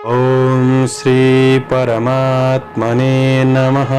ओम श्री परमात्मने नमः।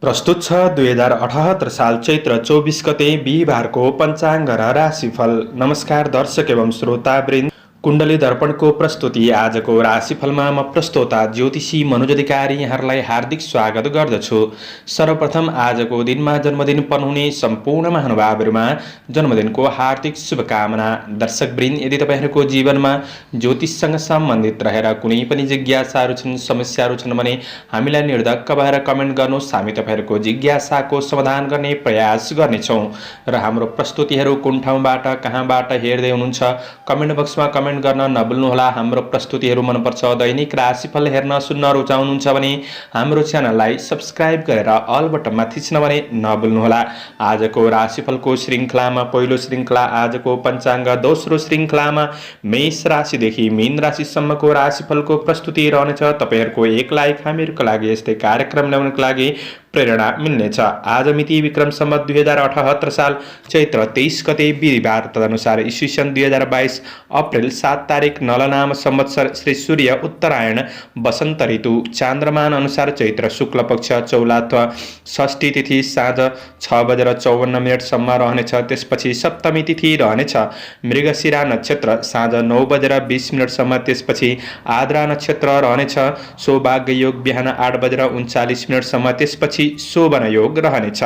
प्रस्तुत छ 2078 साल चैत्र 24 गते बिहीबारको पञ्चाङ्ग र राशिफल। नमस्कार दर्शक एवं श्रोतावृन्द, कुण्डली दर्पणको प्रस्तुति आजको राशिफलमा म प्रस्तोता ज्योतिषी मनोज अधिकारी यहाँहरूलाई हार्दिक स्वागत गर्दछु। सर्वप्रथम आजको दिनमा जन्मदिन पनाउने सम्पूर्ण महानुभावहरूमा जन्मदिनको हार्दिक शुभकामना। दर्शकवृन्द, यदि तपाईँहरूको जीवनमा ज्योतिषसँग सम्बन्धित रहेर कुनै पनि जिज्ञासाहरू छन्, समस्याहरू छन् भने हामीलाई निर्धक्क भएर कमेन्ट गर्नुहोस्। हामी तपाईँहरूको जिज्ञासाको समाधान गर्ने प्रयास गर्नेछौँ र हाम्रो प्रस्तुतिहरू कुन ठाउँबाट कहाँबाट हेर्दै हुनुहुन्छ कमेन्ट बक्समा कमेन्ट गर्न नभुल्नुहोला। हाम्रो प्रस्तुतिहरू मनपर्छ, दैनिक राशिफल हेर्न सुन्न रुचाउनुहुन्छ भने हाम्रो च्यानललाई सब्स्क्राइब गरेर अल बटनमा थिच्न भने नभुल्नुहोला। आजको राशिफलको श्रृङ्खलामा पहिलो श्रृङ्खला आजको पञ्चाङ्ग, दोस्रो श्रृङ्खलामा मेष राशिदेखि मीन राशिसम्मको राशिफलको प्रस्तुति रहनेछ। तपाईँहरूको एक लाइक हामीहरूको लागि यस्तै कार्यक्रम ल्याउनको लागि प्रेरणा मिल्नेछ। आज मिति विक्रम सम्वत 2078 साल चैत्र 23 गते बिहीबार, तदनुसार ईस्वीसन 2022 अप्रेल 7 तारिक नलनाम संवत्सर श्री सूर्य उत्तरायण वसन्त ऋतु, चान्द्रमान अनुसार चैत्र शुक्ल पक्ष चौलात्वा षष्ठी तिथि साँझ 6:54 रहनेछ। त्यसपछि सप्तमी तिथि रहनेछ। मृगशिरा नक्षत्र साँझ 9:20 त्यसपछि आद्रा नक्षत्र रहनेछ। सौभाग्य योग बिहान 8:39 त्यसपछि शोभन योग रहनेछ।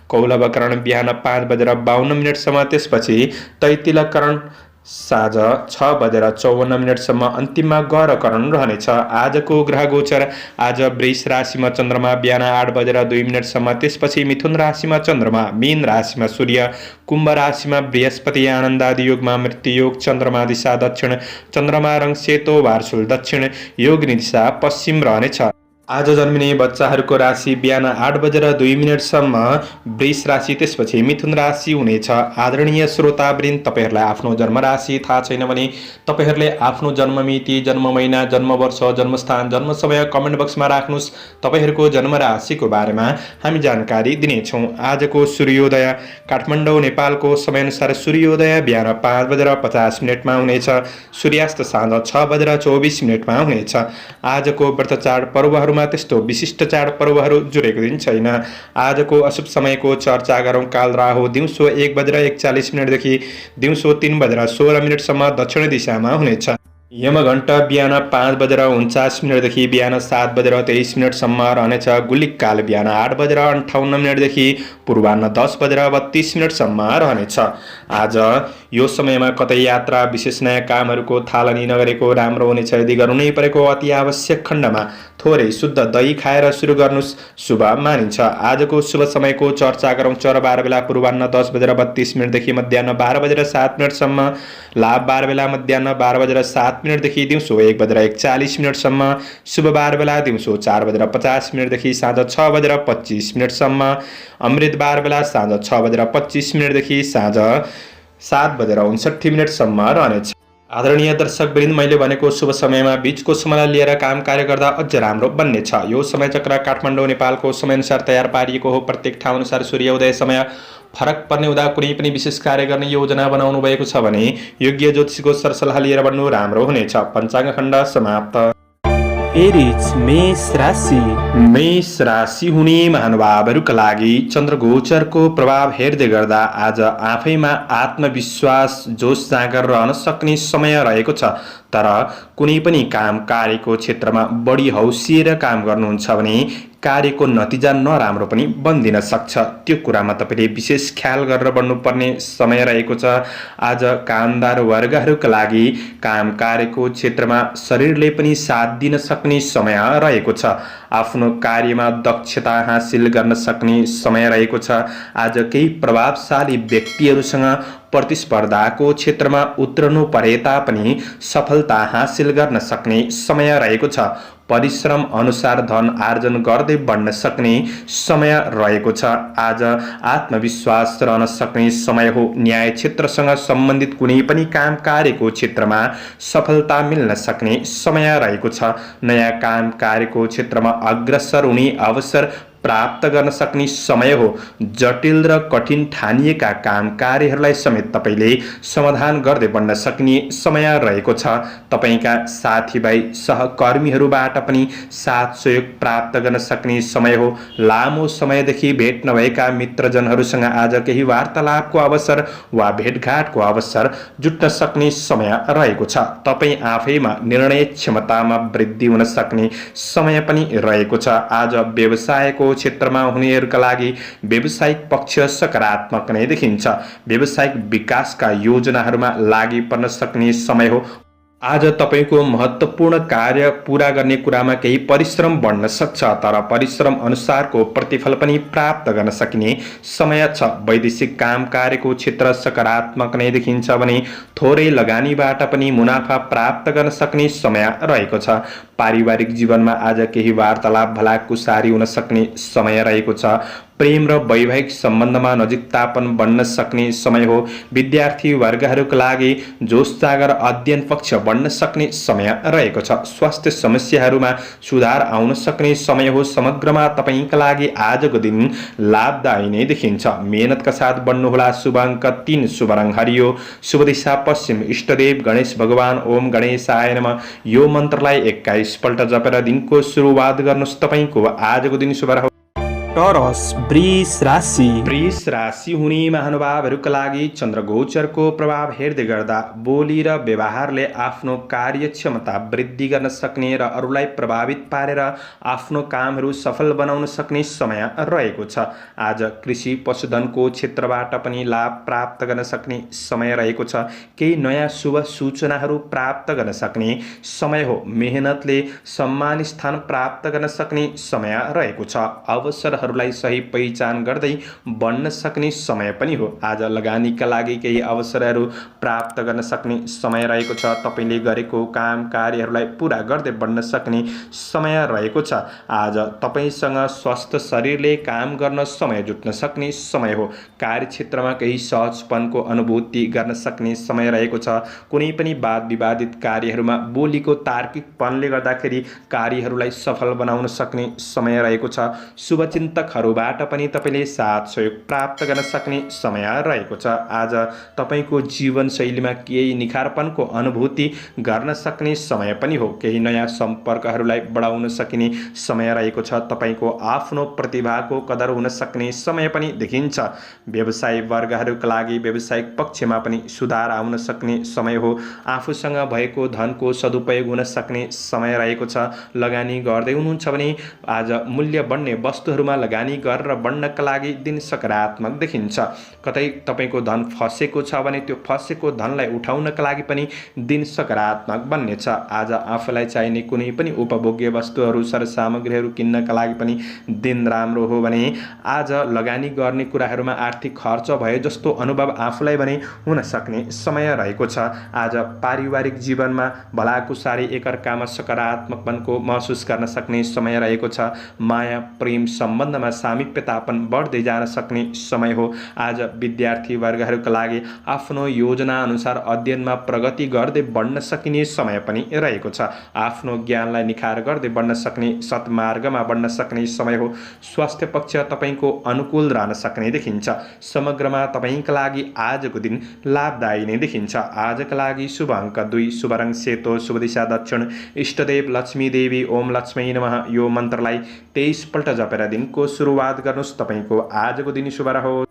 कौलवकरण बिहान 5:52 त्यसपछि तैतिलकरण साँझ 6:54 अन्तिममा गौरकरण रहनेछ। आजको ग्रह गोचर आज वृष राशिमा चन्द्रमा बिहान 8:02 त्यसपछि मिथुन राशिमा चन्द्रमा, मीन राशिमा सूर्य, कुम्भ राशिमा बृहस्पति, आनन्दादि योगमा मृत्यु योग, चन्द्रमा दिशा दक्षिण, चन्द्रमा रङ सेतो वार्सुल दक्षिण, योग दिशा पश्चिम रहनेछ। आज जन्मिने बच्चाहरूको राशि बिहान 8:02 वृष राशि, त्यसपछि मिथुन राशि हुनेछ। आदरणीय श्रोतावृन्द, तपाईँहरूलाई आफ्नो जन्म राशि थाहा छैन भने तपाईँहरूले आफ्नो जन्म मिति, जन्म महिना, जन्म वर्ष, जन्मस्थान, जन्म समय कमेन्ट बक्समा राख्नुहोस्। तपाईँहरूको जन्म राशिको बारेमा हामी जानकारी दिनेछौँ। आजको सूर्योदय काठमाडौँ नेपालको समयअनुसार सूर्योदय बिहान 5:50 हुनेछ। सूर्यास्त साँझ 6:24 हुनेछ। आजको व्रत चाड पर्वहरूमा त्यस्तो विशिष्ट चाड पर्वहरू जुरेको दिन छैन। आजको अशुभ समयको चर्चा गरौँ। काल राहु दिउँसो 1:41 देखि दिउँसो 3:16 दक्षिण दिशामा हुनेछ। यमघण्ट बिहान 5:49 देखि बिहान 7:23 रहनेछ। गुलिक काल बिहान 8:58 देखि पूर्वाह्न 10:32 रहनेछ। आज यो समयमा कतै यात्रा, विशेष नयाँ कामहरूको थालनी नगरेको राम्रो हुनेछ। यदि गर्नु नै परेको अति आवश्यक खण्डमा थोरै शुद्ध दही खाएर सुरु गर्नुहोस्, शुभ मानिन्छ। आजको शुभ समयको चर्चा गरौँ। चर 12 बेला पूर्वाह्न 10:32 देखि मध्याह्न 12:07 लाभ 12 बेला मध्याह्न 12:07 देखि दिउँसो 1:41 शुभ 12 बेला दिउँसो 4:50 देखि साँझ 6:25 अमृत 12 बेला साँझ 6:25 देखि साँझ 7:59 रहनेछ। आदरणीय दर्शकवृन्द, मैले भनेको शुभ समयमा बीचको समयलाई लिएर काम कार्य गर्दा अझ राम्रो बन्नेछ। यो समय चक्र काठमाडौँ नेपालको समयअनुसार तयार पारिएको हो। प्रत्येक ठाउँअनुसार सूर्योदय समय फरक पर्ने हुँदा कुनै पनि विशेष कार्य गर्ने योजना बनाउनु भएको छ भने योग्य ज्योतिषीको सरसल्लाह लिएर बन्नु राम्रो हुनेछ। पञ्चाङ्ग खण्ड समाप्त। एरिज मेष राशि। मेष राशि हुने महानुभावहरूका लागि चन्द्रगोचरको प्रभाव हेर्दै गर्दा आज आफैमा आत्मविश्वास, जोस जाँगर रहन सक्ने समय रहेको छ। तर कुनै पनि काम कार्यको क्षेत्रमा बढी हौसिएर काम गर्नुहुन्छ भने कार्यको नतिजा नराम्रो पनि बन्दिन सक्छ। त्यो कुरामा तपाईँले विशेष ख्याल गरेर बढ्नुपर्ने समय रहेको छ। आज कामदार वर्गहरूका लागि काम कार्यको क्षेत्रमा शरीरले पनि साथ दिन सक्ने समय रहेको छ। आफ्नो कार्यमा दक्षता हासिल गर्न सक्ने समय रहेको छ। आज केही प्रभावशाली व्यक्तिहरूसँग प्रतिस्पर्धाको क्षेत्रमा उत्रनु परे तापनि सफलता हासिल गर्न सक्ने समय रहेको छ। परिश्रम अनुसार धन आर्जन गर्दै बढ्न सक्ने समय रहेको छ। आज आत्मविश्वास रहन सक्ने समय हो। न्याय क्षेत्रसँग सम्बन्धित कुनै पनि काम कार्यको क्षेत्रमा सफलता मिल्न सक्ने समय रहेको छ। नयाँ काम कार्यको क्षेत्रमा अग्रसर हुने अवसर प्राप्त गर्न सक्ने समय हो। जटिल र कठिन ठानिएका काम कार्यहरूलाई समेत तपाईँले समाधान गर्दै बढ्न सक्ने समय रहेको छ। तपाईँका साथीभाइ सहकर्मीहरूबाट पनि साथ सहयोग प्राप्त गर्न सक्ने समय हो। लामो समयदेखि भेट नभएका मित्रजनहरूसँग आज केही वार्तालापको अवसर वा भेटघाटको अवसर जुट्न सक्ने समय रहेको छ। तपाईँ आफैमा निर्णय क्षमतामा वृद्धि हुन सक्ने समय पनि रहेको छ। आज व्यवसायको क्षेत्रमा हुनेहरूका लागि व्यावसायिक पक्ष सकारात्मक नै देखिन्छ। व्यावसायिक विकासका योजनाहरूमा लागि पर्न सक्ने समय हो। आज तपाईँको महत्त्वपूर्ण कार्य पूरा गर्ने कुरामा केही परिश्रम बढ्न सक्छ, तर परिश्रम अनुसारको प्रतिफल पनि प्राप्त गर्न सकिने समय छ। वैदेशिक काम कार्यको क्षेत्र सकारात्मक नै देखिन्छ भने थोरै लगानीबाट पनि मुनाफा प्राप्त गर्न सक्ने समय रहेको छ। पारिवारिक जीवनमा आज केही वार्तालाप भलाकुसारी हुन सक्ने समय रहेको छ। प्रेम र वैवाहिक सम्बन्धमा नजिकतापन बढ्न सक्ने समय हो। विद्यार्थी वर्गहरूका लागि जोस जागर अध्ययन पक्ष बढ्न सक्ने समय रहेको छ। स्वास्थ्य समस्याहरूमा सुधार आउन सक्ने समय हो। समग्रमा तपाईँका लागि आजको दिन लाभदायी नै देखिन्छ। मेहनतका साथ बढ्नुहोला। शुभ अङ्क 3, शुभ रङ हरियो, शुभ दिशा पश्चिम, इष्टदेव गणेश भगवान ओम गणेशाय नमः। यो मन्त्रलाई 21 पल्ट जपेर दिनको सुरुवात गर्नुहोस्। तपाईँको आजको दिन शुभ रहोस्। टोरस वृष राशि। वृष राशि हुने महानुभावहरूका लागि चन्द्रगोचरको प्रभाव हेर्दै गर्दा बोली र व्यवहारले आफ्नो कार्यक्षमता वृद्धि गर्न सक्ने र अरूलाई प्रभावित पारेर आफ्नो कामहरू सफल बनाउन सक्ने समय रहेको छ। आज कृषि पशुधनको क्षेत्रबाट पनि लाभ प्राप्त गर्न सक्ने समय रहेको छ। केही नयाँ शुभ सूचनाहरू प्राप्त गर्न सक्ने समय हो। मेहनतले सम्मान स्थान प्राप्त गर्न सक्ने समय रहेको छ। अवसरहरूलाई सही पहिचान गर्दै बढ्न सक्ने समय पनि हो। आज लगानीका लागि केही अवसरहरू प्राप्त गर्न सक्ने समय रहेको छ। तपाईँले गरेको काम कार्यहरूलाई पुरा गर्दै बढ्न सक्ने समय रहेको छ। आज तपाईँसँग स्वस्थ शरीरले काम गर्न समय जुट्न सक्ने समय हो। कार्यक्षेत्रमा केही सहजपनको अनुभूति गर्न सक्ने समय रहेको छ। कुनै पनि वाद विवादित कार्यहरूमा बोलीको तार्किकपनले गर्दाखेरि कार्यहरूलाई सफल बनाउन सक्ने समय रहेको छ। शुभचिन्तकहरूबाट पनि तपाईँले साथ सहयोग प्राप्त गर्न सक्ने समय रहेको छ। आज तपाईँको जीवनशैलीमा केही निखारपनको अनुभूति गर्न सक्ने समय पनि हो। केही नयाँ सम्पर्कहरूलाई बढाउन सकिने समय रहेको छ। तपाईँको आफ्नो प्रतिभाको कदर हुन सक्ने समय पनि देखिन्छ। व्यवसाय वर्गहरूका लागि व्यावसायिक पक्षमा पनि सुधार आउन सक्ने समय हो। आफूसँग भएको धनको सदुपयोग हुन सक्ने समय रहेको छ। लगानी गर्दै हुनुहुन्छ भने आज मूल्य बढ्ने वस्तुहरूमा लगानी गरेर बढ्नका लागि दिन सकारात्मक देखिन्छ। कतै तपाईँको धन फसेको छ भने त्यो फसेको धनलाई उठाउनका लागि पनि दिन सकारात्मक बन्नेछ। आज आफूलाई चाहिने कुनै पनि उपभोग्य वस्तुहरू सरसामग्रीहरू किन्नका लागि पनि दिन राम्रो हो भने आज लगानी गर्ने कुराहरूमा आर्थिक खर्च भए जस्तो अनुभव आफूलाई भने हुन सक्ने समय रहेको छ। आज पारिवारिक जीवनमा भलाकुसारी एकअर्कामा सकारात्मकपनको महसुस गर्न सक्ने समय रहेको छ। माया प्रेम सम्बन्धमा सामिप्यतापन बढ्दै जान सक्ने समय हो। आज विद्यार्थी वर्गहरूका लागि आफ्नो योजना अनुसार अध्ययनमा प्रगति गर्दै बढ्न सकिने समय पनि रहेको छ। आफ्नो ज्ञानलाई निखार गर्दै बढ्न सक्ने सत्मार्गमा बढ्न सक्ने समय हो। स्वास्थ्य पक्ष तपाईँको अनुकूल रहन सक्ने देखिन्छ। समग्रमा तपाईँका लागि आजको दिन लाभदायी नै देखिन्छ। आजका लागि शुभ अङ्क 2, शुभ रङ सेतो, शुभ दिशा दक्षिण, इष्टदेव लक्ष्मी देवी ओम लक्ष्मी नमः। यो मन्त्रलाई 23 पल्ट जपेर दिनको सुरुवात गर्नुहोस्। तपाईँको आजको दिन शुभ रहोस्।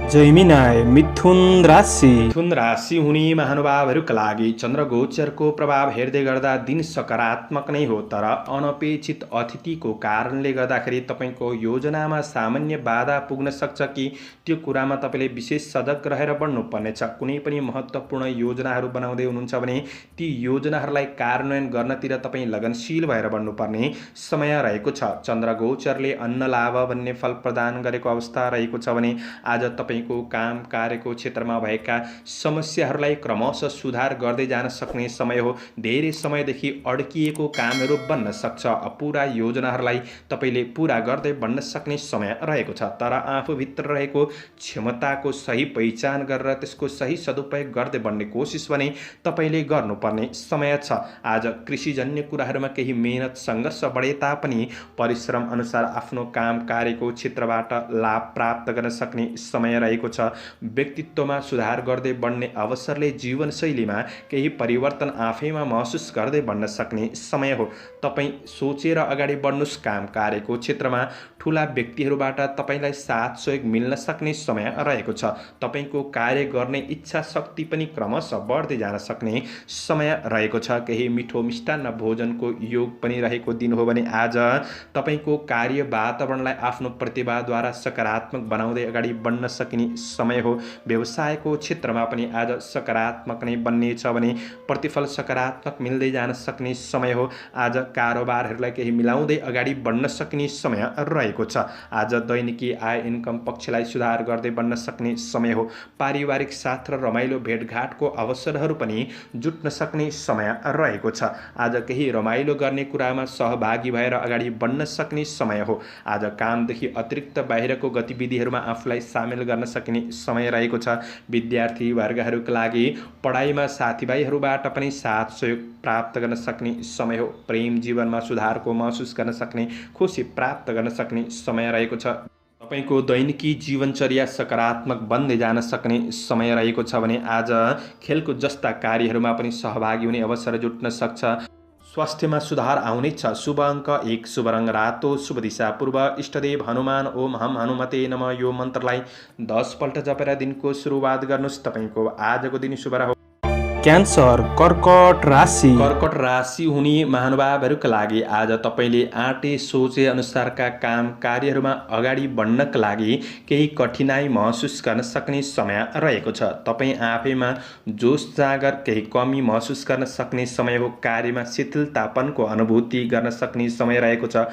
जैमिनाय मिथुन राशि। मिथुन राशि हुने महानुभावहरूका लागि चन्द्रगोचरको प्रभाव हेर्दै गर्दा दिन सकारात्मक नै हो, तर अनपेक्षित अतिथिको कारणले गर्दाखेरि तपाईँको योजनामा सामान्य बाधा पुग्न सक्छ कि त्यो कुरामा तपाईँले विशेष सजग रहेर बढ्नुपर्नेछ। कुनै पनि महत्त्वपूर्ण योजनाहरू बनाउँदै हुनुहुन्छ भने ती योजनाहरूलाई कार्यान्वयन गर्नतिर तपाईँ लगनशील भएर बढ्नुपर्ने समय रहेको छ। चन्द्रगोचरले अन्न लाभ भन्ने फल प्रदान गरेको अवस्था रहेको छ भने आज तपाईँको तपाईँको काम कार्यको क्षेत्रमा भएका समस्याहरूलाई क्रमशः सुधार गर्दै जान सक्ने समय हो। धेरै समयदेखि अड्किएको कामहरू बन्न सक्छ। अपुरा योजनाहरूलाई तपाईँले पुरा गर्दै बन्न सक्ने समय रहेको छ। तर आफूभित्र रहेको क्षमताको सही पहिचान गरेर त्यसको सही सदुपयोग गर्दै बन्ने कोसिस भने तपाईँले गर्नुपर्ने समय छ। आज कृषिजन्य कुराहरूमा केही मेहनत सङ्घर्ष बढे तापनि परिश्रम अनुसार आफ्नो काम कार्यको क्षेत्रबाट लाभ प्राप्त गर्न सक्ने समय रहेको छ। व्यक्तित्वमा सुधार गर्दै बढ्ने अवसरले जीवनशैलीमा केही परिवर्तन आफैमा महसुस गर्दै बढ्न सक्ने समय हो। तपाईँ सोचेर अगाडि बढ्नुहोस्। काम कार्यको क्षेत्रमा ठुला व्यक्तिहरूबाट तपाईँलाई साथ सहयोग मिल्न सक्ने समय रहेको छ। तपाईँको कार्य गर्ने इच्छा शक्ति पनि क्रमशः बढ्दै जान सक्ने समय रहेको छ। केही मिठो मिष्टान्न भोजनको योग पनि रहेको दिन हो भने आज तपाईँको कार्य वातावरणलाई आफ्नो प्रतिभाद्वारा सकारात्मक बनाउँदै अगाडि बढ्न सकिने समय हो। व्यवसायको क्षेत्रमा पनि आज सकारात्मक नै बन्नेछ भने प्रतिफल सकारात्मक मिल्दै जान सक्ने समय हो। आज कारोबारहरूलाई केही मिलाउँदै अगाडि बढ्न सक्ने समय रहेको छ। आज दैनिकी आय इन्कम पक्षलाई सुधार गर्दै बन्न सक्ने समय हो। पारिवारिक साथ र रमाइलो भेटघाटको अवसरहरू पनि जुट्न सक्ने समय रहेको छ। आज केही रमाइलो गर्ने कुरामा सहभागी भएर अगाडि बढ्न सक्ने समय हो। आज कामदेखि अतिरिक्त बाहिरको गतिविधिहरूमा आफूलाई सामेल गर्न सकिने समय रहेको छ। विद्यार्थी वर्गहरूका लागि पढाइमा साथीभाइहरूबाट पनि साथ सहयोग प्राप्त गर्न सक्ने समय हो। प्रेम जीवनमा सुधारको महसुस गर्न सक्ने, खुसी प्राप्त गर्न सक्ने समय रहेको छ। तपाईँको दैनिकी जीवनचर्या सकारात्मक बन्दै जान सक्ने समय रहेको छ भने आज खेलकुद जस्ता कार्यहरूमा पनि सहभागी हुने अवसर जुट्न सक्छ। स्वास्थ्यमा सुधार आउनेछ। शुभ अङ्क 1, शुभ रङ रातो, शुभ दिशा पूर्व, इष्टदेव हनुमान ओम हम हनुमते नमः यो मन्त्रलाई 10 पल्ट जपेर दिनको सुरुवात गर्नुहोस्। तपाईँको आजको दिन शुभ रह्यो। क्यान्सर कर्कट राशि। कर्कट राशि हुने महानुभावहरूका लागि आज तपाईँले आँटे सोचे अनुसारका काम कार्यहरूमा अगाडि बढ्नका लागि केही कठिनाई महसुस गर्न सक्ने समय रहेको छ। तपाईँ आफैमा जोस जाँगर केही कमी महसुस गर्न सक्ने समय हो। कार्यमा शिथिलतापनको अनुभूति गर्न सक्ने समय रहेको छ।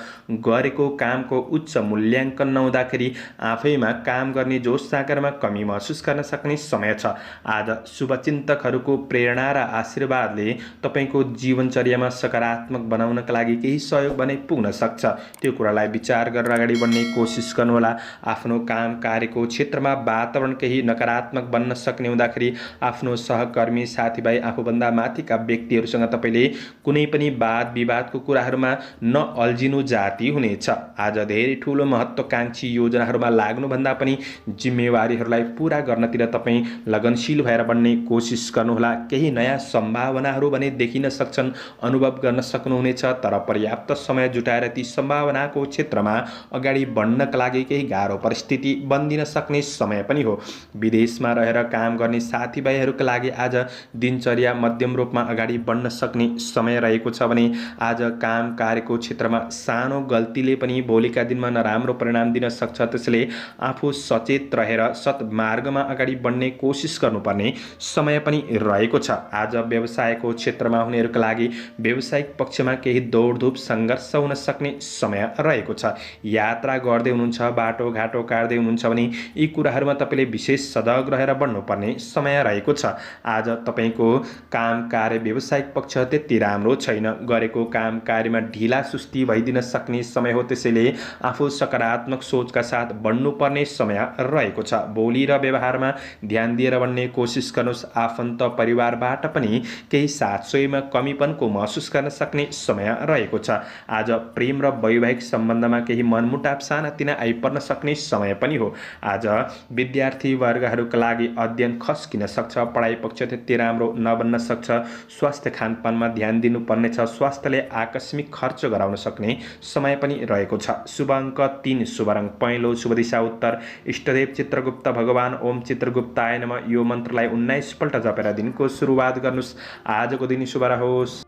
गरेको कामको उच्च मूल्याङ्कन नहुँदाखेरि आफैमा काम गर्ने जोस जाँगरमा कमी महसुस गर्न सक्ने समय छ। आज शुभचिन्तकहरूको प्रेरणा र आशीर्वादले तपाईँको जीवनचर्यामा सकारात्मक बनाउनका लागि केही सहयोग भने पुग्न सक्छ। त्यो कुरालाई विचार गरेर अगाडि बढ्ने कोसिस गर्नुहोला। आफ्नो काम कार्यको क्षेत्रमा वातावरण केही नकारात्मक बन्न सक्ने हुँदाखेरि आफ्नो सहकर्मी साथीभाइ आफूभन्दा माथिका व्यक्तिहरूसँग तपाईँले कुनै पनि वाद विवादको कुराहरूमा नअल्झिनु जाती हुनेछ। आज धेरै ठुलो महत्त्वकाङ्क्षी योजनाहरूमा लाग्नुभन्दा पनि जिम्मेवारीहरूलाई पुरा गर्नतिर तपाईँ लगनशील भएर बढ्ने कोसिस गर्नुहोला। केही नयाँ सम्भावनाहरू भने देखिन सक्छन्, अनुभव गर्न सक्नुहुनेछ। तर पर्याप्त समय जुटाएर ती सम्भावनाको क्षेत्रमा अगाडि बढ्नका लागि केही गाह्रो परिस्थिति बन्दिन सक्ने समय पनि हो। विदेशमा रहेर काम गर्ने साथीभाइहरूका लागि आज दिनचर्या मध्यम रूपमा अगाडि बढ्न सक्ने समय रहेको छ भने आज काम कार्यको क्षेत्रमा सानो गल्तीले पनि भोलिका दिनमा नराम्रो परिणाम दिन सक्छ। त्यसैले आफू सचेत रहेर सत्मार्गमा अगाडि बढ्ने कोसिस गर्नुपर्ने समय पनि रहेको छ। आज व्यवसायको क्षेत्रमा हुनेहरूका लागि व्यावसायिक पक्षमा केही दौडधुप सङ्घर्ष हुन सक्ने समय रहेको छ। यात्रा गर्दै हुनुहुन्छ, बाटोघाटो काट्दै हुनुहुन्छ भने यी कुराहरूमा तपाईँले विशेष सजग रहेर बढ्नुपर्ने समय रहेको छ। आज तपाईँको काम कार्य व्यावसायिक पक्ष त्यति राम्रो छैन। गरेको काम कार्यमा ढिला सुस्ती भइदिन सक्ने समय हो। त्यसैले आफू सकारात्मक सोचका साथ बढ्नुपर्ने समय रहेको छ। बोली र व्यवहारमा ध्यान दिएर बढ्ने कोसिस गर्नुहोस्। आफन्त परिवारबाट पनि केही साथसोहीमा कमीपनको महसुस गर्न सक्ने समय रहेको छ। आज प्रेम र वैवाहिक सम्बन्धमा केही मनमुटाव सानातिना आइपर्न सक्ने समय पनि हो। आज विद्यार्थी वर्गहरूका लागि अध्ययन खस्किन सक्छ। पढाइ पक्ष त्यति राम्रो नबन्न सक्छ। स्वास्थ्य खानपानमा ध्यान दिनुपर्नेछ। स्वास्थ्यले आकस्मिक खर्च गराउन सक्ने समय पनि रहेको छ। शुभ अङ्क 3, शुभ रङ पहेँलो, शुभ दिशा उत्तर, इष्टदेव चित्रगुप्त भगवान ओम चित्रगुप्ताय नमः यो मन्त्रलाई 19 पल्ट जपेर दिनको सुरुवात गर्नुहोस्। आजको दिन शुभ रहोस्।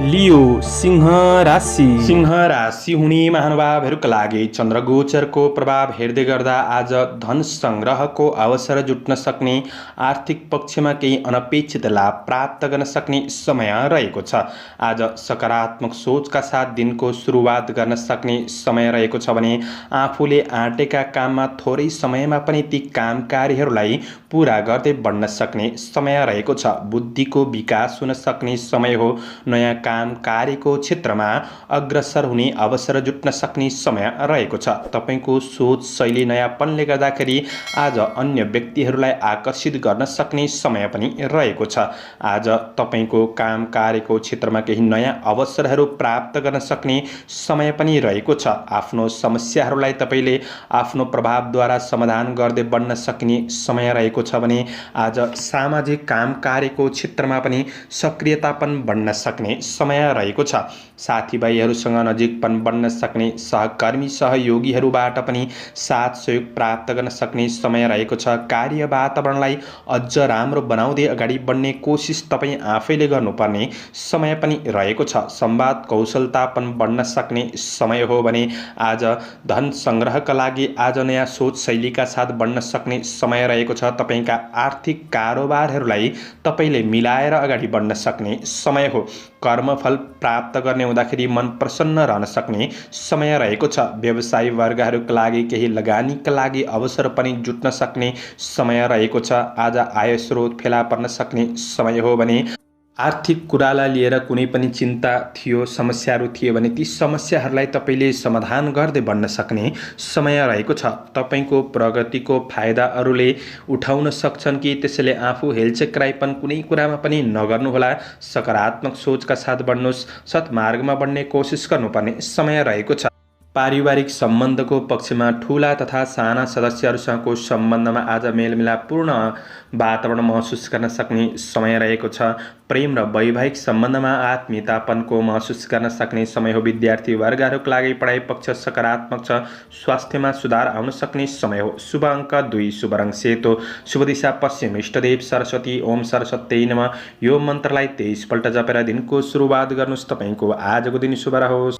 लियो सिंह राशि। सिंह राशि हुने महानुभावहरूका लागि चन्द्रगोचरको प्रभाव हेर्दै गर्दा आज धन सङ्ग्रहको अवसर जुट्न सक्ने, आर्थिक पक्षमा केही अनपेक्षित लाभ प्राप्त गर्न सक्ने समय रहेको छ। आज सकारात्मक सोचका साथ दिनको सुरुवात गर्न सक्ने समय रहेको छ भने आफूले आँटेका काममा थोरै समयमा पनि ती काम कार्यहरूलाई पुरा गर्दै बढ्न सक्ने समय रहेको छ। बुद्धिको विकास हुन सक्ने समय हो। नयाँ काम कार्यको क्षेत्रमा अग्रसर हुने अवसर जुट्न सक्ने समय रहेको छ। तपाईको सोच शैली नयाँपनले गर्दाखेरि आज अन्य व्यक्तिहरूलाई आकर्षित गर्न सक्ने समय पनि रहेको छ। आज तपाईको काम कार्यको क्षेत्रमा केही नयाँ अवसरहरू प्राप्त गर्न सक्ने समय पनि रहेको छ। आफ्नो समस्याहरूलाई तपाईले आफ्नो प्रभावद्वारा समाधान गर्दै बढ्न सक्ने समय रहेको छ भने आज सामाजिक काम कार्यको क्षेत्रमा पनि सक्रियतापन बढ्न सक्ने समय रहेको छ। साथीभाइहरूसँग नजिकपन बन्न सक्ने, सहकर्मी सहयोगीहरूबाट पनि साथ सहयोग प्राप्त गर्न सक्ने समय रहेको छ। कार्य वातावरणलाई अझ राम्रो बनाउँदै अगाडि बढ्ने कोसिस तपाईँ आफैले गर्नुपर्ने समय पनि रहेको छ। संवाद कौशलतापन बढ्न सक्ने समय हो भने आज धन सङ्ग्रहका लागि आज नयाँ सोच शैलीका साथ बढ्न सक्ने समय रहेको छ। तपाईँका आर्थिक कारोबारहरूलाई तपाईँले मिलाएर अगाडि बढ्न सक्ने समय हो। कर्मफल प्राप्त गर्ने हुँदाखेरि मन प्रसन्न रहन सक्ने समय रहेको छ। व्यवसायी वर्गहरूका लागि केही लगानीका लागि अवसर पनि जुट्न सक्ने समय रहेको छ। आज आय स्रोत फेला पर्न सक्ने समय हो भने आर्थिक कुरालाई लिएर कुनै पनि चिन्ता थियो, समस्याहरू थिए भने ती समस्याहरूलाई तपाईँले समाधान गर्दै बढ्न सक्ने समय रहेको छ। तपाईँको प्रगतिको फाइदा अरूले उठाउन सक्छन् कि त्यसैले आफू हेलचेक्राइपन कुनै कुरामा पनि नगर्नुहोला। सकारात्मक सोचका साथ बढ्नुहोस्। सत्मार्गमा बढ्ने कोसिस गर्नुपर्ने समय रहेको छ। पारिवारिक सम्बन्धको पक्षमा ठुला तथा साना सदस्यहरूसँगको सम्बन्धमा आज मेलमिलापपूर्ण वातावरण महसुस गर्न सक्ने समय रहेको छ। प्रेम र वैवाहिक सम्बन्धमा आत्मीयतापनको महसुस गर्न सक्ने समय हो। विद्यार्थी वर्गहरूका लागि पढाइ पक्ष सकारात्मक छ। स्वास्थ्यमा सुधार आउन सक्ने समय हो। शुभ अङ्क 2, शुभ रङ सेतो, शुभ दिशा पश्चिम, इष्टदेव सरस्वती ओम सरस्वती नमः। यो मन्त्रलाई 23 पल्ट जपेर दिनको सुरुवात गर्नुहोस्। तपाईँको आजको दिन शुभ रहोस्।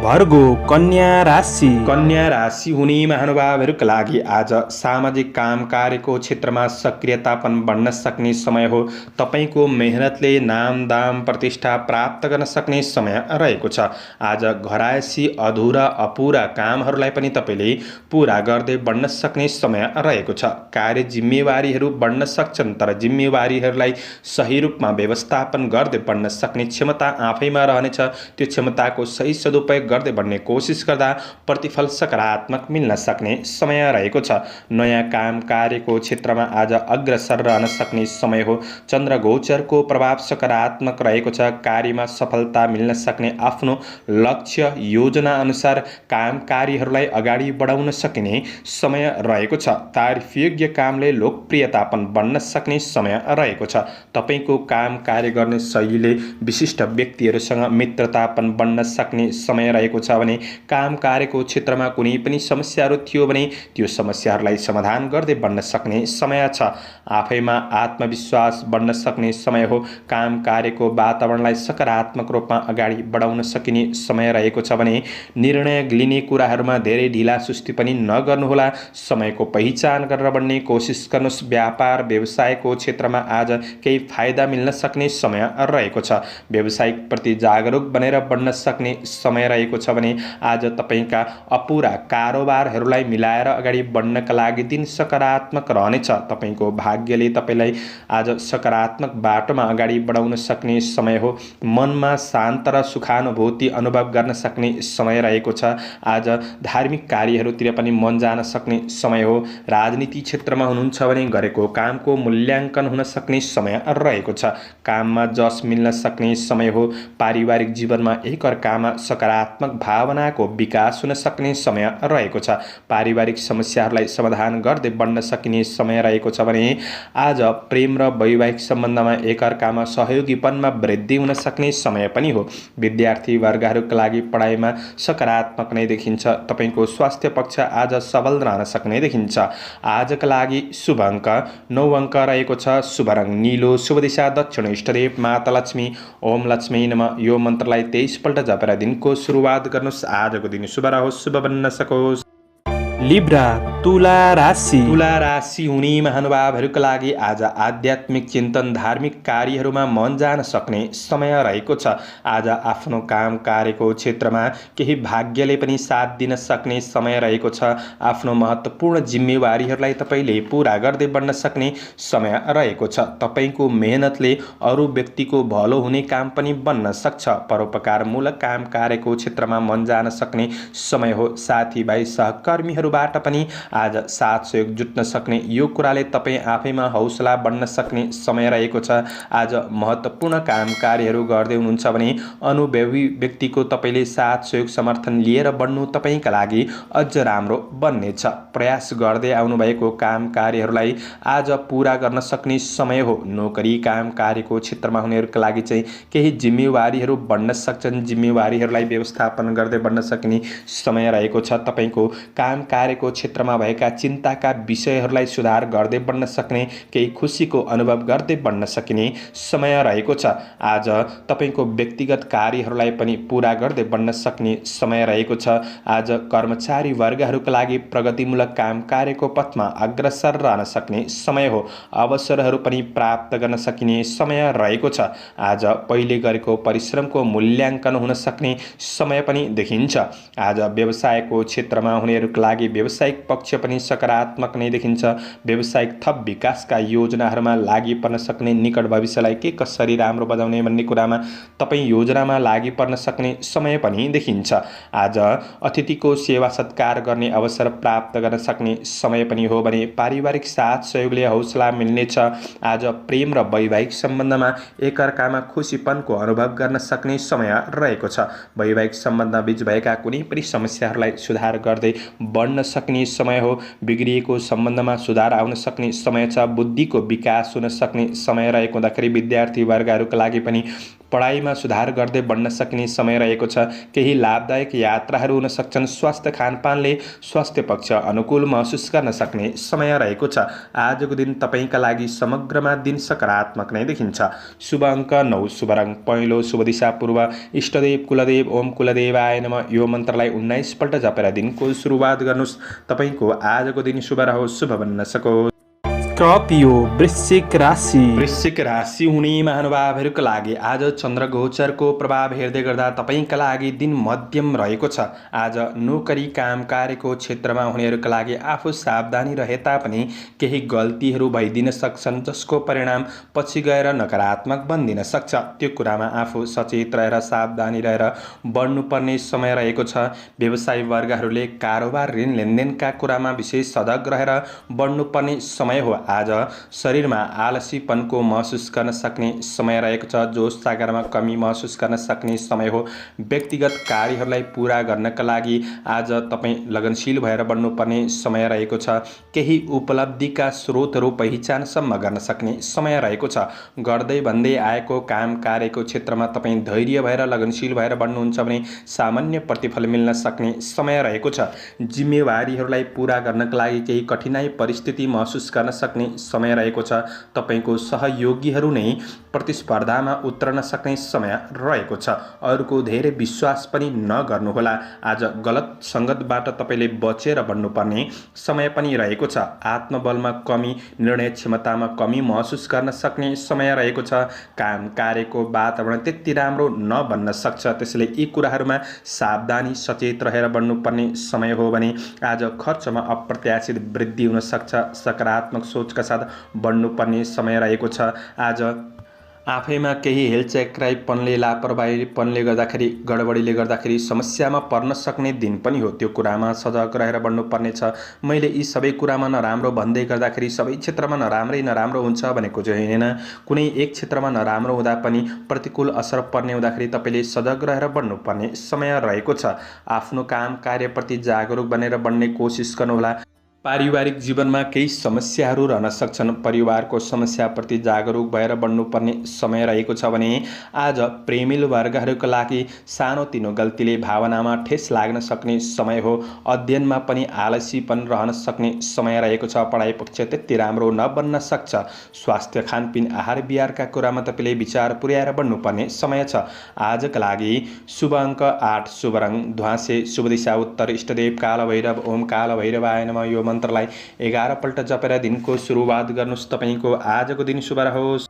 भर्गो कन्या राशि। कन्या राशि हुने महानुभावहरूका लागि आज सामाजिक काम कार्यको क्षेत्रमा सक्रियतापन बढ्न सक्ने समय हो। तपाईँको मेहनतले नाम दाम प्रतिष्ठा प्राप्त गर्न सक्ने समय रहेको छ। आज घरायसी अधुरा अपुरा कामहरूलाई पनि तपाईँले पुरा गर्दै बढ्न सक्ने समय रहेको छ। कार्य जिम्मेवारीहरू बढ्न सक्छन् तर जिम्मेवारीहरूलाई सही रूपमा व्यवस्थापन गर्दै बढ्न सक्ने क्षमता आफैमा रहनेछ। त्यो क्षमताको सही सदुपयोग गर्दै बढ्ने कोसिस गर्दा प्रतिफल सकारात्मक मिल्न सक्ने समय रहेको छ। नयाँ काम कार्यको क्षेत्रमा आज अग्रसर रहन सक्ने समय हो। चन्द्र गोचरको प्रभाव सकारात्मक रहेको छ। कार्यमा सफलता मिल्न सक्ने, आफ्नो लक्ष्य योजना अनुसार काम कार्यहरूलाई अगाडि बढाउन सकिने समय रहेको छ। तारिफयोग्य कामले लोकप्रियतापन बढ्न सक्ने समय रहेको छ। तपाईँको काम कार्य गर्ने शैलीले विशिष्ट व्यक्तिहरूसँग मित्रतापन बढ्न सक्ने समय रहेको छ भने काम कार्यको क्षेत्रमा कुनै पनि समस्याहरू थियो भने त्यो समस्याहरूलाई समाधान गर्दै बढ्न सक्ने समय छ। आफैमा आत्मविश्वास बढ्न सक्ने समय हो। काम कार्यको वातावरणलाई सकारात्मक रूपमा अगाडि बढाउन सकिने समय रहेको छ भने निर्णय लिने कुराहरूमा धेरै ढिला सुस्ती पनि नगर्नुहोला। समयको पहिचान गरेर बढ्ने कोसिस गर्नुहोस्। व्यापार व्यवसायको क्षेत्रमा आज केही फाइदा मिल्न सक्ने समय रहेको छ। व्यावसायिक प्रति जागरुक बनेर बढ्न सक्ने समय रहेको छ भने आज तपाईँका अपुरा कारोबारहरूलाई मिलाएर अगाडि बढ्नका लागि दिन सकारात्मक रहनेछ। तपाईँको भाग्यले तपाईँलाई आज सकारात्मक बाटोमा अगाडि बढाउन सक्ने समय हो। मनमा शान्त र सुखानुभूति अनुभव गर्न सक्ने समय रहेको छ। आज धार्मिक कार्यहरूतिर पनि मन जान सक्ने समय हो। राजनीति क्षेत्रमा हुनुहुन्छ भने गरेको कामको मूल्याङ्कन हुन सक्ने समय रहेको छ। काममा जस मिल्न सक्ने समय हो। पारिवारिक जीवनमा एकअर्कामा सकारात्मक सकारात्मक भावनाको विकास हुन सक्ने समय रहेको छ। पारिवारिक समस्याहरूलाई समाधान गर्दै बढ्न सकिने समय रहेको छ भने आज प्रेम र वैवाहिक सम्बन्धमा एकअर्कामा सहयोगीपनमा वृद्धि हुन सक्ने समय पनि हो। विद्यार्थी वर्गहरूका लागि पढाइमा सकारात्मक नै देखिन्छ। तपाईको स्वास्थ्य पक्ष आज सबल रहन सक्ने देखिन्छ। आजका लागि शुभ अङ्क 9 अङ्क रहेको छ। शुभ रङ नीलो, शुभ दिशा दक्षिण, इष्टदेव माता लक्ष्मी। ओम लक्ष्मी नमः यो मन्त्रलाई 23 पल्ट जपेर दिनको सुरुवात गर्नुहोस्। आजको दिन शुभ रहोस्, शुभ बन्न सकोस्। लिब्रा तुला राशि। तुला राशि हुने महानुभावहरूका लागि आज आध्यात्मिक चिन्तन, धार्मिक कार्यहरूमा मन जान सक्ने समय रहेको छ। आज आफ्नो काम कार्यको क्षेत्रमा केही भाग्यले पनि साथ दिन सक्ने समय रहेको छ। आफ्नो महत्त्वपूर्ण जिम्मेवारीहरूलाई तपाईँले पुरा गर्दै बढ्न सक्ने समय रहेको छ। तपाईँको मेहनतले अरू व्यक्तिको भलो हुने काम पनि बन्न सक्छ। परोपकारमूलक काम कार्यको क्षेत्रमा मन जान सक्ने समय हो। साथीभाइ सहकर्मीहरूबाट पनि आज साथ सहयोग जुट्न सक्ने, यो कुराले तपाईँ आफैमा हौसला बढ्न सक्ने समय रहेको छ। आज महत्त्वपूर्ण काम कार्यहरू गर्दै हुनुहुन्छ भने अनुभवी व्यक्तिको तपाईँले साथ सहयोग समर्थन लिएर बढ्नु तपाईँका लागि अझ राम्रो बन्नेछ। प्रयास गर्दै आउनुभएको काम कार्यहरूलाई आज पुरा गर्न सक्ने समय हो। नोकरी काम कार्यको क्षेत्रमा हुनेहरूका लागि चाहिँ केही जिम्मेवारीहरू बढ्न सक्छन्। जिम्मेवारीहरूलाई व्यवस्थापन गर्दै बढ्न सक्ने समय रहेको छ। तपाईँको काम कार्यको क्षेत्रमा भएका चिन्ताका विषयहरूलाई सुधार गर्दै बढ्न सक्ने, केही खुसीको अनुभव गर्दै बढ्न सकिने समय रहेको छ। आज तपाईँको व्यक्तिगत कार्यहरूलाई पनि पुरा गर्दै बढ्न सक्ने समय रहेको छ। आज कर्मचारी वर्गहरूका लागि प्रगतिमूलक काम कार्यको पथमा अग्रसर रहन सक्ने समय हो। अवसरहरू पनि प्राप्त गर्न सकिने समय रहेको छ। आज पहिले गरेको परिश्रमको मूल्याङ्कन हुन सक्ने समय पनि देखिन्छ। आज व्यवसायको क्षेत्रमा हुनेहरूका लागि व्यावसायिक पक्ष पनि सकारात्मक नै देखिन्छ। व्यावसायिक थप विकासका योजनाहरूमा लागि पर्न सक्ने, निकट भविष्यलाई के कसरी राम्रो बजाउने भन्ने कुरामा तपाईँ योजनामा लागि पर्न सक्ने समय पनि देखिन्छ। आज अतिथिको सेवा सत्कार गर्ने अवसर प्राप्त गर्न सक्ने समय पनि हो भने पारिवारिक साथ सहयोगले हौसला मिल्नेछ। आज प्रेम र वैवाहिक सम्बन्धमा एकअर्कामा खुसीपनको अनुभव गर्न सक्ने समय रहेको छ। वैवाहिक सम्बन्ध बीच भएका कुनै पनि समस्याहरूलाई सुधार गर्दै बढ्न सक्ने समय हो। बिग्रिएको सम्बन्धमा सुधार आउन सक्ने समय छ। बुद्धिको विकास हुन सक्ने समय रहेको हुँदाखेरि विद्यार्थी वर्गहरूका लागि पनि पढाइमा सुधार गर्दै बढ्न सक्ने समय रहेको छ। केही लाभदायक यात्राहरू हुन सक्छन्। स्वास्थ्य खानपानले स्वास्थ्य पक्ष अनुकूल महसुस गर्न सक्ने समय रहेको छ। आजको दिन तपाईँका लागि समग्रमा दिन सकारात्मक नै देखिन्छ। शुभ अङ्क 9, शुभ रङ पहेँलो, शुभ दिशा पूर्व, इष्टदेव कुलदेव ओम कुलदेवाय नमः यो मन्त्रलाई 19 पल्ट जपेर दिनको सुरुवात गर्नुहोस्। तपाईँको आजको दिन शुभ रहोस्, शुभ बन्न सकोस्। स्कर्पियो वृश्चिक राशि। वृश्चिक राशि हुने महानुभावहरूका लागि आज चन्द्र गोचरको प्रभाव हेर्दै गर्दा तपाईँका लागि दिन मध्यम रहेको छ। आज नोकरी काम कार्यको क्षेत्रमा हुनेहरूका लागि आफू सावधानी रहे तापनि केही गल्तीहरू भइदिन सक्छन्, जसको परिणाम पछि गएर नकारात्मक बनिदिन सक्छ। त्यो कुरामा आफू सचेत रहेर सावधानी रहेर बढ्नुपर्ने समय रहेको छ। व्यवसायी वर्गहरूले कारोबार ऋण लेनदेनका कुरामा विशेष सजग रहेर बढ्नुपर्ने समय हो। आज शरीरमा आलसीपनको महसुस गर्न सक्ने समय रहेको छ। जोश जागरमा कमी महसुस गर्न सक्ने समय हो। व्यक्तिगत कार्यहरूलाई पुरा गर्नका लागि आज तपाईँ लगनशील भएर बढ्नुपर्ने समय रहेको छ। केही उपलब्धिका स्रोतहरू पहिचानसम्म गर्न सक्ने समय रहेको छ। गर्दै भन्दै आएको काम कार्यको क्षेत्रमा तपाईँ धैर्य भएर लगनशील भएर बढ्नुहुन्छ भने सामान्य प्रतिफल मिल्न सक्ने समय रहेको छ। जिम्मेवारीहरूलाई पुरा गर्नका लागि केही कठिनाई परिस्थिति महसुस गर्न सक्ने समय रहेको छ। तपाईको सहयोगीहरू नै प्रतिस्पर्धामा उत्रन सक्ने समय रहेको छ। अरूको धेरै विश्वास पनि नगर्नुहोला। आज गलत सङ्गतबाट तपाईँले बचेर बढ्नुपर्ने समय पनि रहेको छ। आत्मबलमा कमी, निर्णय क्षमतामा कमी महसुस गर्न सक्ने समय रहेको छ। काम कार्यको वातावरण त्यति राम्रो नबन्न सक्छ, त्यसैले यी कुराहरूमा सावधानी सचेत रहेर बढ्नुपर्ने समय हो भने आज खर्चमा अप्रत्याशित वृद्धि हुन सक्छ। सकारात्मक सोचका साथ बढ्नुपर्ने समय रहेको छ। आज आफैमा केही हेलचेक्राइपनले लापरवाहीपनले गर्दाखेरि गडबडीले गर्दाखेरि समस्यामा पर्न सक्ने दिन पनि हो। त्यो कुरामा सजग रहेर बढ्नुपर्नेछ। मैले यी सबै कुरामा नराम्रो भन्दै गर्दाखेरि सबै क्षेत्रमा नराम्रो हुन्छ भनेको चाहिँ होइन। कुनै एक क्षेत्रमा नराम्रो हुँदा पनि प्रतिकूल असर पर्ने हुँदाखेरि तपाईँले सजग रहेर बढ्नुपर्ने समय रहेको छ। आफ्नो काम कार्यप्रति जागरुक बनेर बढ्ने कोसिस गर्नुहोला। पारिवारिक जीवनमा केही समस्याहरू रहन सक्छन्। परिवारको समस्याप्रति जागरुक भएर बढ्नुपर्ने समय रहेको छ भने आज प्रेमिलो वर्गहरूका लागि सानोतिनो गल्तीले भावनामा ठेस लाग्न सक्ने समय हो। अध्ययनमा पनि आलसीपन रहन सक्ने समय रहेको छ। पढाइ पक्ष त्यति राम्रो नबन्न सक्छ। स्वास्थ्य खानपिन आहार विहारका कुरामा तपाईँले विचार पुर्याएर बढ्नुपर्ने समय छ। आजका लागि शुभ अङ्क 8, शुभ रङ ध्वाँसे, शुभ दिशा उत्तर, इष्टदेव कालभैरव। ओम कालभैरवाय नमः। यो मन्त्रलाई 11 पल्ट जपेर दिनको सुरुवात गर्नुहोस्। तपाईँको आजको दिन शुभ रहोस्।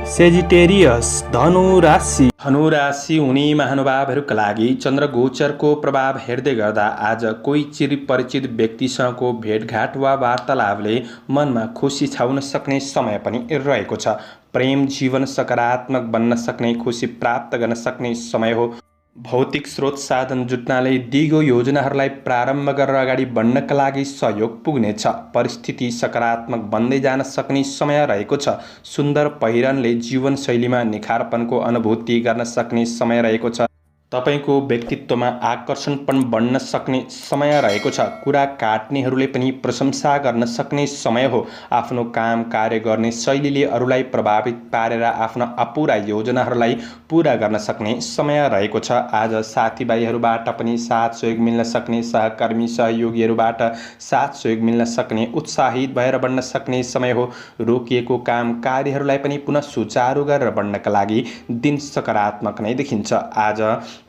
सेजिटेरियस धनु राशि। धनु राशि हुने महानुभावहरूका लागि चन्द्र गोचरको प्रभाव हेर्दै गर्दा आज कोही चिरपरिचित व्यक्तिसँगको भेटघाट वा वार्तालापले मनमा खुसी छाउन सक्ने समय पनि रहेको छ। प्रेम जीवन सकारात्मक बन्न सक्ने, खुसी प्राप्त गर्न सक्ने समय हो। भौतिक स्रोत साधन जुट्नाले दिगो योजनाहरूलाई प्रारम्भ गरेर अगाडि बढ्नका लागि सहयोग पुग्नेछ। परिस्थिति सकारात्मक बन्दै जान सक्ने समय रहेको छ। सुन्दर पहिरनले जीवनशैलीमा निखारपनको अनुभूति गर्न सक्ने समय रहेको छ। तपाईको व्यक्तित्वमा आकर्षण पनि बढ्न सक्ने समय रहेको छ। कुरा काट्नेहरूले पनि प्रशंसा गर्न सक्ने समय हो। आफ्नो काम कार्य गर्ने शैलीले अरूलाई प्रभावित पारेर आफ्ना अपुरा योजनाहरूलाई पूरा गर्न सक्ने समय रहेको छ। आज साथीभाइहरूबाट पनि साथ सहयोग मिल्न सक्ने, सहकर्मी सहयोगीहरूबाट साथ सहयोग मिल्न सक्ने, उत्साहित भएर बढ्न सक्ने समय हो। रोकिएको काम कार्यहरूलाई पनि पुनः सुचारू गरेर बढ्नका लागि दिन सकारात्मक नै देखिन्छ। आज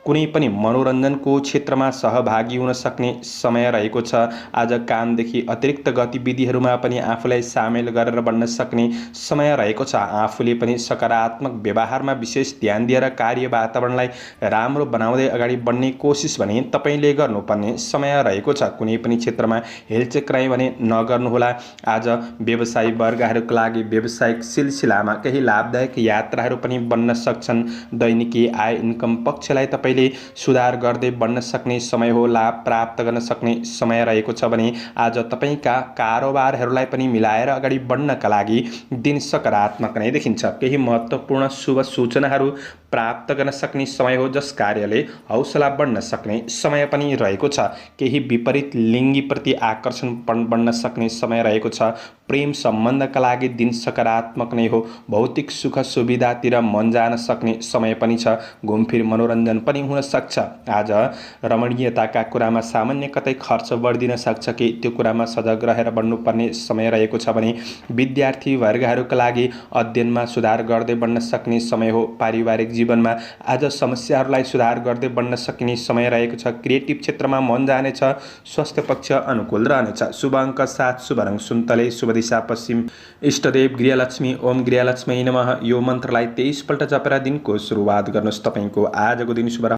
कुनै पनि मनोरञ्जनको क्षेत्रमा सहभागी हुन सक्ने समय रहेको छ। आज कामदेखि अतिरिक्त गतिविधिहरूमा पनि आफूलाई सामेल गरेर बढ्न सक्ने समय रहेको छ। आफूले पनि सकारात्मक व्यवहारमा विशेष ध्यान दिएर कार्य वातावरणलाई राम्रो बनाउँदै अगाडि बढ्ने कोसिस भने तपाईँले गर्नुपर्ने समय रहेको छ। कुनै पनि क्षेत्रमा हेलचेक्राइ भने नगर्नुहोला। आज व्यवसायी वर्गहरूका लागि व्यावसायिक सिलसिलामा केही लाभदायक यात्राहरू पनि बन्न सक्छन्। दैनिकी आय इन्कम पक्षलाई तपाईँले सुधार गर्दै बढ्न सक्ने समय हो। लाभ प्राप्त गर्न सक्ने समय रहेको छ भने आज तपाईँका कारोबारहरूलाई पनि मिलाएर अगाडि बढ्नका लागि दिन सकारात्मक नै देखिन्छ। केही महत्त्वपूर्ण शुभ सूचनाहरू प्राप्त गर्न सक्ने समय हो, जस कार्यले हौसला बढ्न सक्ने समय पनि रहेको छ। केही विपरीत लिङ्गीप्रति आकर्षण पनि बढ्न सक्ने समय रहेको छ। प्रेम सम्बन्धका लागि दिन सकारात्मक नै हो। भौतिक सुख सुविधातिर मन जान सक्ने समय पनि छ। घुमफिर मनोरञ्जन पनि हुन सक्छ। आज रमणीयताका कुरामा सामान्य कतै खर्च बढिदिन सक्छ कि त्यो कुरामा सजग रहेर बढ्नुपर्ने समय रहेको छ भने विद्यार्थी वर्गहरूका लागि अध्ययनमा सुधार गर्दै बढ्न सक्ने समय हो। पारिवारिक जीवनमा आज समस्याहरूलाई सुधार गर्दै बढ्न सक्ने समय रहेको छ। क्रिएटिभ क्षेत्रमा मन जानेछ। स्वास्थ्य पक्ष अनुकूल रहनेछ। शुभ अङ्क 7, शुभ रङ सुन्तले, शुभ दिशा पश्चिम, इष्टदेव गृहलक्ष्मी। ओम गृहलक्ष्मी नमः। यो मन्त्रलाई 23 पल्ट जपेर दिनको सुरुवात गर्नुहोस्। तपाईँको आजको दिन शुभ।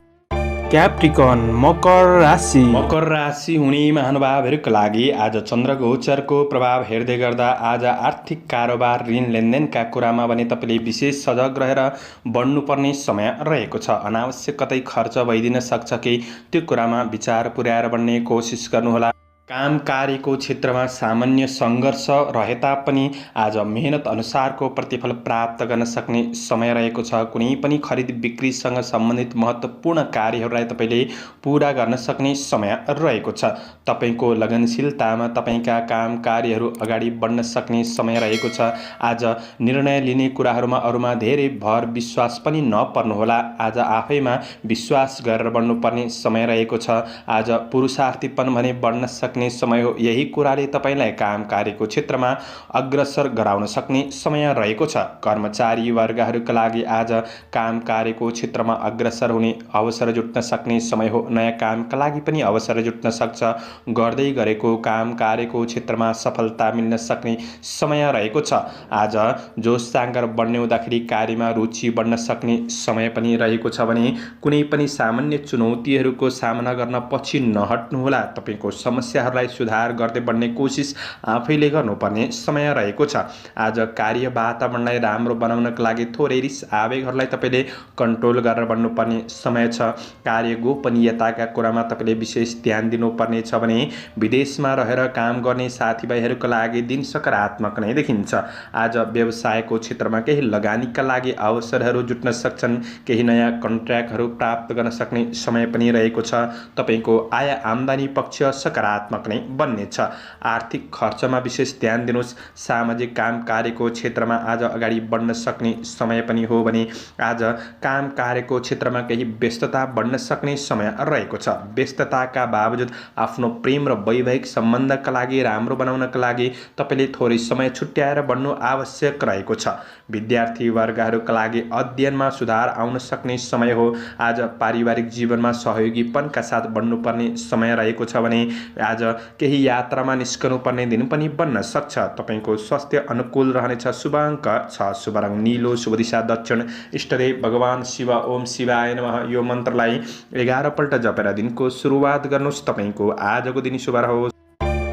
क्याप्रिकन मकर राशि। मकर राशि हुने महानुभावहरूका लागि आज चन्द्र गोचरको प्रभाव हेर्दै गर्दा आज आर्थिक कारोबार ऋण लेनदेनका कुरामा भने तपाईँले विशेष सजग रहेर बढ्नुपर्ने समय रहेको छ। अनावश्यक कतै खर्च भइदिन सक्छ कि त्यो कुरामा विचार पुर्याएर बढ्ने कोसिस गर्नुहोला। काम कार्यको क्षेत्रमा सामान्य सङ्घर्ष रहे तापनि आज मेहनत अनुसारको प्रतिफल प्राप्त गर्न सक्ने समय रहेको छ। कुनै पनि खरिद बिक्रीसँग सम्बन्धित महत्त्वपूर्ण कार्यहरूलाई तपाईँले पुरा गर्न सक्ने समय रहेको छ। तपाईँको लगनशीलतामा तपाईँका काम कार्यहरू अगाडि बढ्न सक्ने समय रहेको छ। आज निर्णय लिने कुराहरूमा अरूमा धेरै भर विश्वास पनि नपर्नुहोला। आज आफैमा विश्वास गरेर बढ्नुपर्ने समय रहेको छ। आज पुरुषार्थीपन भने बढ्न सक्ने समय हो। यही कुराले तपाईँलाई काम कार्यको क्षेत्रमा अग्रसर गराउन सक्ने समय रहेको छ। कर्मचारी वर्गहरूका लागि आज काम कार्यको क्षेत्रमा अग्रसर हुने अवसर जुट्न सक्ने समय हो। नयाँ कामका लागि पनि अवसर जुट्न सक्छ। गर्दै गरेको काम कार्यको क्षेत्रमा सफलता मिल्न सक्ने समय रहेको छ। आज जोस जाँगर बढ्ने हुँदाखेरि कार्यमा रुचि बढ्न सक्ने समय पनि रहेको छ भने कुनै पनि सामान्य चुनौतीहरूको सामना गर्न पछि नहट्नुहोला। तपाईँको समस्याहरू समस्याहरूलाई सुधार गर्दै बढ्ने कोसिस आफैले गर्नुपर्ने समय रहेको छ। आज कार्य वातावरणलाई राम्रो बनाउनका लागि थोरै रिस आवेगहरूलाई तपाईँले कन्ट्रोल गरेर बढ्नुपर्ने समय छ। कार्य गोपनीयताका कुरामा तपाईँले विशेष ध्यान दिनुपर्ने छ भने विदेशमा रहेर काम गर्ने साथीभाइहरूका लागि दिन सकारात्मक नै देखिन्छ। आज व्यवसायको क्षेत्रमा केही लगानीका लागि अवसरहरू जुट्न सक्छन्। केही नयाँ कन्ट्र्याक्टहरू प्राप्त गर्न सक्ने समय पनि रहेको छ। तपाईँको आय आम्दानी पक्ष सकारात्मक नै बन्नेछ। आर्थिक खर्चमा विशेष ध्यान दिनुहोस्। सामाजिक काम कार्यको क्षेत्रमा आज अगाडि बढ्न सक्ने समय पनि हो भने आज काम कार्यको क्षेत्रमा केही व्यस्तता बढ्न सक्ने समय रहेको छ। व्यस्तताका बावजुद आफ्नो प्रेम र वैवाहिक सम्बन्धका लागि राम्रो बनाउनका लागि तपाईँले थोरै समय छुट्याएर बढ्नु आवश्यक रहेको छ। विद्यार्थी वर्गहरूका लागि अध्ययनमा सुधार आउन सक्ने समय हो। आज पारिवारिक जीवनमा सहयोगीपनका साथ बढ्नुपर्ने समय रहेको छ भने आज केही यात्रामा निस्कनुपर्ने दिन पनि बन्न सक्छ। तपाईँको स्वास्थ्य अनुकूल रहनेछ। शुभ अङ्क 6, शुभ रङ नीलो, शुभ दिशा दक्षिण, इष्टदेव भगवान शिव। ओम शिवाय नमः। यो मन्त्रलाई 11 पल्ट जपेर दिनको सुरुवात गर्नुहोस्। तपाईँको आजको दिन शुभ रहोस्।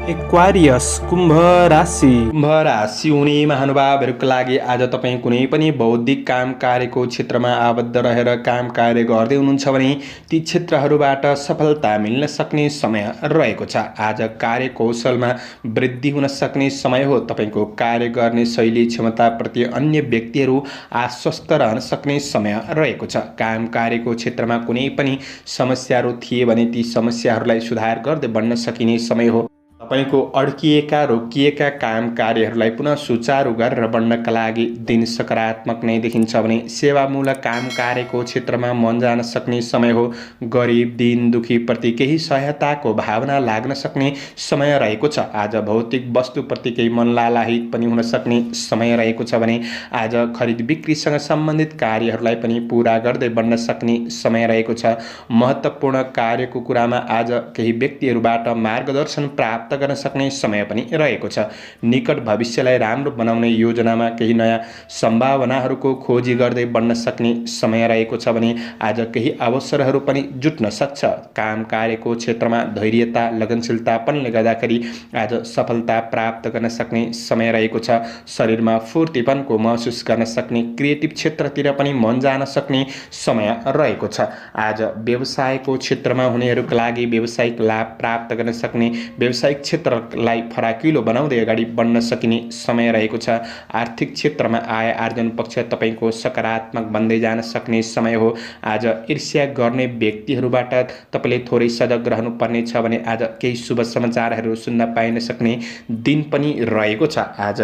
एक्वारियस कुम्भ राशि। कुम्भ राशि हुने महानुभावहरूका लागि आज तपाईँ कुनै पनि बौद्धिक काम कार्यको क्षेत्रमा आबद्ध रहेर काम कार्य गर्दै हुनुहुन्छ भने ती क्षेत्रहरूबाट सफलता मिल्न सक्ने समय रहेको छ। आज कार्यकौशलमा वृद्धि हुन सक्ने समय हो। तपाईँको कार्य गर्ने शैली क्षमताप्रति अन्य व्यक्तिहरू आश्वस्त रहन सक्ने समय रहेको छ। काम कार्यको क्षेत्रमा कुनै पनि समस्याहरू थिए भने ती समस्याहरूलाई सुधार गर्दै बढ्न सकिने समय हो। तपाईँको अड्किएका रोकिएका काम कार्यहरूलाई पुनः सुचारू गरेर बढ्नका लागि दिन सकारात्मक नै देखिन्छ भने सेवामूलक काम कार्यको क्षेत्रमा मन जान सक्ने समय हो। गरिब दीन दुखीप्रति केही सहायताको भावना लाग्न सक्ने समय रहेको छ। आज भौतिक वस्तुप्रति केही मन लालाहित पनि हुन सक्ने समय रहेको छ भने आज खरिद बिक्रीसँग सम्बन्धित कार्यहरूलाई पनि पुरा गर्दै बढ्न सक्ने समय रहेको छ। महत्त्वपूर्ण कार्यको कुरामा आज केही व्यक्तिहरूबाट मार्गदर्शन प्राप्त गर्न सक्ने समय पनि रहेको छ। निकट भविष्यलाई राम्रो बनाउने योजनामा केही नयाँ सम्भावनाहरूको खोजी गर्दै बढ्न सक्ने समय रहेको छ भने आज केही अवसरहरू पनि जुट्न सक्छ। काम कार्यको क्षेत्रमा धैर्यता लगनशीलतापनले गर्दाखेरि आज सफलता प्राप्त गर्न सक्ने समय रहेको छ। शरीरमा फुर्तीपनको महसुस गर्न सक्ने, क्रिएटिभ क्षेत्रतिर पनि मन जान सक्ने समय रहेको छ। आज व्यवसायको क्षेत्रमा हुनेहरूका लागि व्यावसायिक लाभ प्राप्त गर्न सक्ने, व्यावसायिक क्षेत्रलाई फराकिलो बनाउँदै अगाडि बढ्न सकिने समय रहेको छ। आर्थिक क्षेत्रमा आय आर्जन पक्ष तपाईँको सकारात्मक बन्दै जान सक्ने समय हो। आज ईर्ष्या गर्ने व्यक्तिहरूबाट तपाईँले थोरै सजग रहनुपर्ने छ भने आज केही शुभ समाचारहरू सुन्न पाइन सक्ने दिन पनि रहेको छ। आज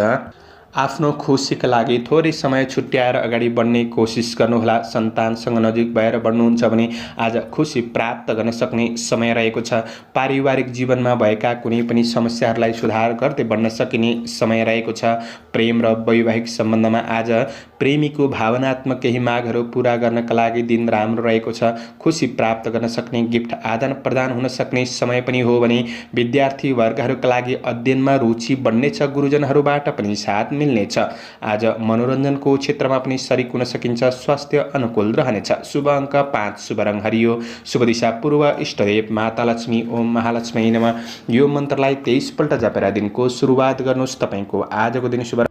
आफ्नो खुसीका लागि थोरै समय छुट्याएर अगाडि बढ्ने कोसिस गर्नुहोला। सन्तानसँग नजिक भएर बढ्नुहुन्छ भने आज खुसी प्राप्त गर्न सक्ने समय रहेको छ। पारिवारिक जीवनमा भएका कुनै पनि समस्याहरूलाई सुधार गर्दै बढ्न सकिने समय रहेको छ। प्रेम र वैवाहिक सम्बन्धमा आज प्रेमीको भावनात्मक केही मागहरू पूरा गर्नका लागि दिन राम्रो रहेको छ। खुसी प्राप्त गर्न सक्ने, गिफ्ट आदान प्रदान हुन सक्ने समय पनि हो भने विद्यार्थी वर्गहरूका लागि अध्ययनमा रुचि बढ्नेछ। गुरुजनहरूबाट पनि साथ मिल्नेछ। आज मनोरञ्जनको क्षेत्रमा पनि सरिक हुन सकिन्छ। स्वास्थ्य अनुकूल रहनेछ। शुभ अङ्क 5, शुभ रङ हरियो, शुभ दिशा पूर्व, इष्टदेव माता लक्ष्मी। ओम महालक्ष्मी नमः। यो मन्त्रलाई 23 पल्ट जपेर दिनको सुरुवात गर्नुहोस्। तपाईँको आजको दिन शुभ।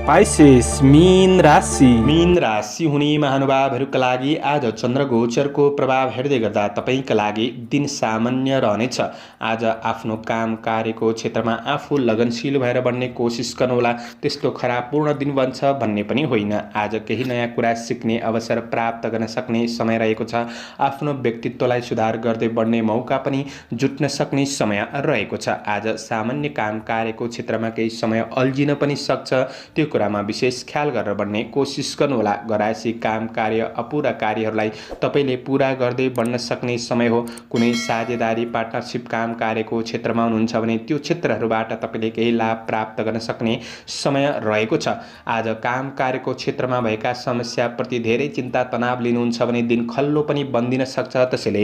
पाइसेस मीन राशि। मीन राशि हुने महानुभावहरूका लागि आज चन्द्रगोचरको प्रभाव हेर्दै गर्दा तपाईँका लागि दिन सामान्य रहनेछ। आज आफ्नो काम कार्यको क्षेत्रमा आफू लगनशील भएर बढ्ने कोसिस गर्नुहोला। त्यस्तो खराबपूर्ण दिन बन्छ भन्ने पनि होइन। आज केही नयाँ कुरा सिक्ने अवसर प्राप्त गर्न सक्ने समय रहेको छ। आफ्नो व्यक्तित्वलाई सुधार गर्दै बढ्ने मौका पनि जुट्न सक्ने समय रहेको छ। आज सामान्य काम कार्यको क्षेत्रमा केही समय अल्झिन पनि सक्छ। त्यो कुरामा विशेष ख्याल गरेर बढ्ने कोसिस गर्नुहोला। गराएसी काम कार्य अपुरा कार्यहरूलाई तपाईँले पुरा गर्दै बढ्न सक्ने समय हो। कुनै साझेदारी पार्टनरसिप काम कार्यको क्षेत्रमा हुनुहुन्छ भने त्यो क्षेत्रहरूबाट तपाईँले केही लाभ प्राप्त गर्न सक्ने समय रहेको छ। आज काम कार्यको क्षेत्रमा भएका समस्याप्रति धेरै चिन्ता तनाव लिनुहुन्छ भने दिन खल्लो पनि बन्दिन सक्छ। त्यसैले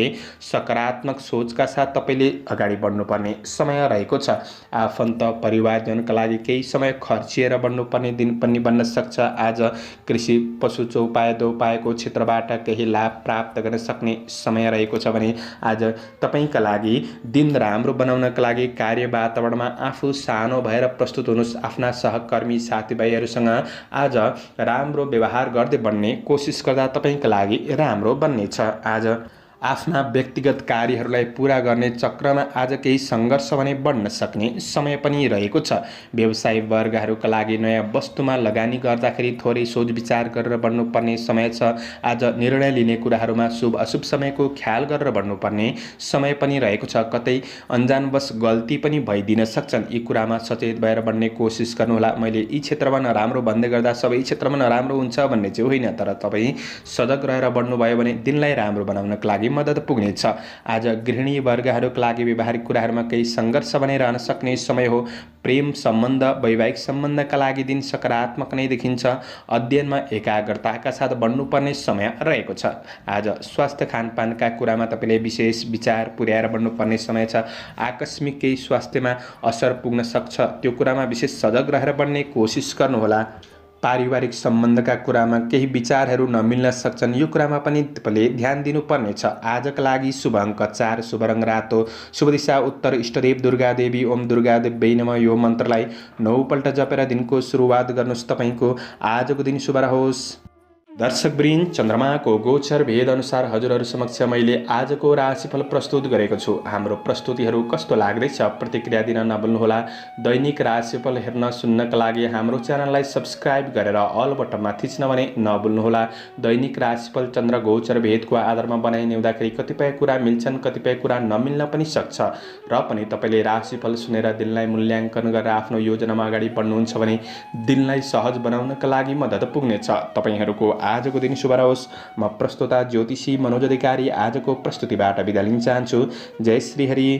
सकारात्मक सोचका साथ तपाईँले अगाडि बढ्नुपर्ने समय रहेको छ। आफन्त परिवारजनका लागि केही समय खर्चिएर बढ्नुपर्ने दिन पनि बन्न सक्छ। आज कृषि पशु चौपाया दोपायाको क्षेत्रबाट केही लाभ प्राप्त गर्न सक्ने समय रहेको छ भने आज तपाईँका लागि दिन राम्रो बनाउनका लागि कार्य वातावरणमा आफू सानो भएर प्रस्तुत हुनुहोस्। आफ्ना सहकर्मी साथीभाइहरूसँग आज राम्रो व्यवहार गर्दै बढ्ने कोसिस गर्दा तपाईँका लागि राम्रो बन्नेछ। आज आफ्ना व्यक्तिगत कार्यहरूलाई पूरा गर्ने चक्रमा आज केही सङ्घर्ष भने बढ्न सक्ने समय पनि रहेको छ। व्यवसायी वर्गहरूका लागि नयाँ वस्तुमा लगानी गर्दाखेरि थोरै सोच विचार गरेर बढ्नुपर्ने समय छ। आज निर्णय लिने कुराहरूमा शुभ अशुभ समयको ख्याल गरेर बढ्नुपर्ने समय पनि रहेको छ। कतै अन्जानवश गल्ती पनि भइदिन सक्छन्। यी कुरामा सचेत भएर बढ्ने कोसिस गर्नुहोला। मैले यी क्षेत्रमा नराम्रो भन्दै गर्दा सबै क्षेत्रमा नराम्रो हुन्छ भन्ने चाहिँ होइन, तर तपाईँ सजग रहेर बढ्नुभयो भने दिनलाई राम्रो बनाउनका लागि मद्दत पुग्नेछ। आज गृहिणी वर्गहरूका लागि व्यवहारिक कुराहरूमा केही सङ्घर्ष भने रहन सक्ने समय हो। प्रेम सम्बन्ध वैवाहिक सम्बन्धका लागि दिन सकारात्मक नै देखिन्छ। अध्ययनमा एकाग्रताका साथ बढ्नुपर्ने समय रहेको छ। आज स्वास्थ्य खानपानका कुरामा तपाईँले विशेष विचार पुर्याएर बढ्नुपर्ने समय छ। आकस्मिक केही स्वास्थ्यमा असर पुग्न सक्छ, त्यो कुरामा विशेष सजग रहेर बढ्ने कोसिस गर्नुहोला। पारिवारिक सम्बन्धका कुरामा केही विचारहरू नमिल्न सक्छन्, यो कुरामा पनि तपाईँले ध्यान दिनुपर्नेछ। आजका लागि शुभ अङ्क 4, शुभ रङ रातो, शुभ दिशा उत्तर, इष्टदेव दुर्गा देवी, ओम दुर्गा देवी नमः यो मन्त्रलाई 9 पल्ट जपेर दिनको सुरुवात गर्नुहोस्। तपाईँको आजको दिन शुभ रहोस्। दर्शकवृन्द, चन्द्रमाको गोचर भेद अनुसार हजुरहरू समक्ष मैले आजको राशिफल प्रस्तुत गरेको छु। हाम्रो प्रस्तुतिहरू कस्तो लाग्दैछ प्रतिक्रिया दिन नभुल्नुहोला। दैनिक राशिफल हेर्न सुन्नका लागि हाम्रो च्यानललाई सब्स्क्राइब गरेर अल बटनमा थिच्न भने नभुल्नुहोला। दैनिक राशिफल चन्द्र गोचर भेदको आधारमा बनाइने हुँदाखेरि कतिपय कुरा मिल्छन्, कतिपय कुरा नमिल्न पनि सक्छ। र पनि तपाईँले राशिफल सुनेर दिनलाई मूल्याङ्कन गरेर आफ्नो योजनामा अगाडि बढ्नुहुन्छ भने दिनलाई सहज बनाउनका लागि मद्दत पुग्नेछ। तपाईँहरूको आजको दिन शुभ रहोस्। म प्रस्तुता ज्योतिषी मनोज अधिकारी आजको प्रस्तुतिबाट बिदा लिन चाहन्छु। जय श्री हरि।